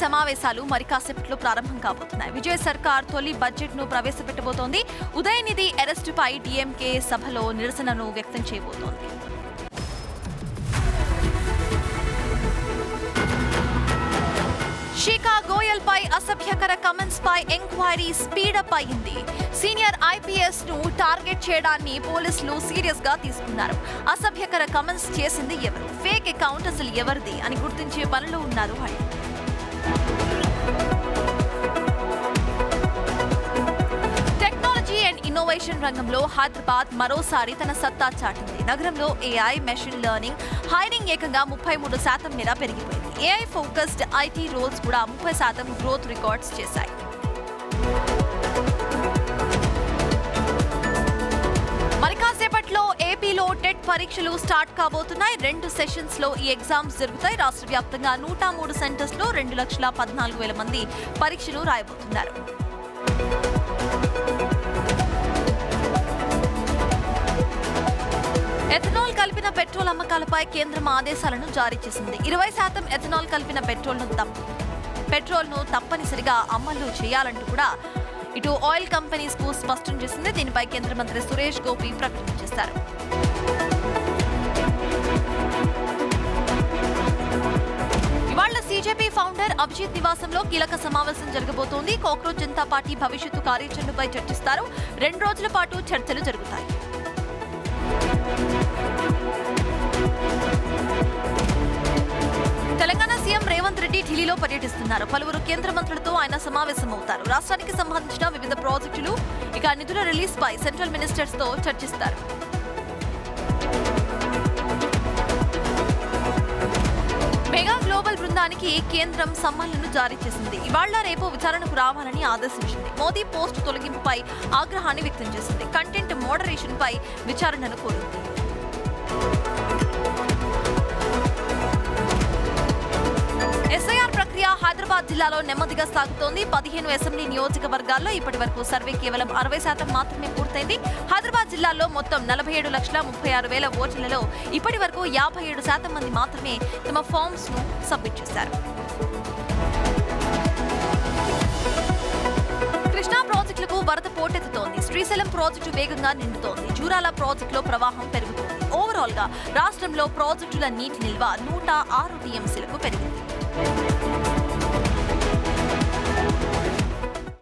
సమావేశాలు మరి కాసేపట్లో ప్రారంభం కాబోతున్నాయి. విజయ్ సర్కార్ తొలి బడ్జెట్ ను ప్రవేశపెట్టబోతోంది. ఉదయనిధి అరెస్టుపై డీఎంకే సభలో నిరసనను వ్యక్తం చేయబోతోంది. శిఖా గోయల్ పై అసభ్యకర కమెంట్స్ పై ఎంక్వైరీ స్పీడప్ అయింది. సీనియర్ ఐపీఎస్ ను టార్గెట్ చేయడాన్ని పోలీసులు సీరియస్ గా తీసుకున్నారు. అసభ్యకర కమెంట్స్ చేసింది ఎవరు, ఫేక్ అకౌంట్ అసలు ఎవరిది అని గుర్తించే పనిలో ఉన్నారు ఆయన. టెక్నాలజీ అండ్ ఇన్నోవేషన్ రంగంలో హైదరాబాద్ మరోసారి తన సత్తా చాటింది. నగరంలో ఏఐ, మెషిన్ లెర్నింగ్ హైరింగ్ ఏకంగా 33% మేర పెరిగిపోయింది. ఏఐ ఫోకస్డ్ ఐటీ రోల్స్ కూడా 30% గ్రోత్ రికార్డ్స్ చేశాయి. మరి కాసేపట్లో ఏపీలో టెట్ పరీక్షలు స్టార్ట్ కాబోతున్నాయి. 2 సెషన్స్ లో ఈ ఎగ్జామ్స్ జరుగుతాయి. రాష్ట్ర వ్యాప్తంగా 103 సెంటర్స్ లో 2,14,000 మంది పరీక్షలు రాయబోతున్నారు. ఎథనాల్ కలిపిన పెట్రోల్ అమ్మకాలపై కేంద్రం ఆదేశాలను జారీ చేసింది. 20% ఎథనాల్ కలిపిన పెట్రోల్ను తప్పనిసరిగా అమలు చేయాలంటూ కూడా ఇటు ఆయిల్ కంపెనీస్ కు స్పష్టం చేసింది. దీనిపై కేంద్ర మంత్రి సురేష్ గోపి ప్రకటన చేశారు. ఇవాళ సీజేపీ ఫౌండర్ అభిజిత్ నివాసంలో కీలక సమావేశం జరగబోతోంది. కాక్రోచ్ జనతా పార్టీ భవిష్యత్తు కార్యాచరణపై చర్చిస్తారు. 2 రోజుల పాటు చర్చలు జరుగుతాయి. తెలంగాణ సీఎం రేవంత్ రెడ్డి ఢిల్లీలో పర్యటిస్తున్నారు. పలువురు కేంద్ర మంత్రులతో ఆయన సమావేశమవుతారు. రాష్ట్రానికి సంబంధించిన వివిధ ప్రాజెక్టులు, నిధుల రిలీజ్ పై సెంట్రల్ మినిస్టర్స్ తో చర్చిస్తారు. మెగా గ్లోబల్ బృందానికి కేంద్రం సమ్మన్లను జారీ చేసింది. ఇవాళ రేపు విచారణకు రావాలని ఆదేశించింది. మోదీ పోస్ట్ తొలగింపుపై ఆగ్రహాన్ని వ్యక్తం చేసింది. కంటెంట్ మోడరేషన్ పై విచారణను కోరింది. ఎస్ఐఆర్ ప్రక్రియ హైదరాబాద్ జిల్లాలో నెమ్మదిగా సాగుతోంది. 15 అసెంబ్లీ నియోజకవర్గాల్లో ఇప్పటి వరకు సర్వే కేవలం 60% మాత్రమే పూర్తయింది. హైదరాబాద్ జిల్లాలో మొత్తం 47,36,000 ఓటర్లలో ఇప్పటి వరకు 57% మంది మాత్రమే తమ ఫామ్స్ ను సబ్మిట్ చేశారు. కృష్ణా ప్రాజెక్టులకు వరద పోటెత్తుతోంది. శ్రీశైలం ప్రాజెక్టు వేగంగా నిండుతోంది. జూరాల ప్రాజెక్టులో ప్రవాహం పెరుగుతోంది. ఓవరాల్ గా రాష్ట్రంలో ప్రాజెక్టుల నీటి నిల్వ 106 టీఎంసీలకు పెరిగింది.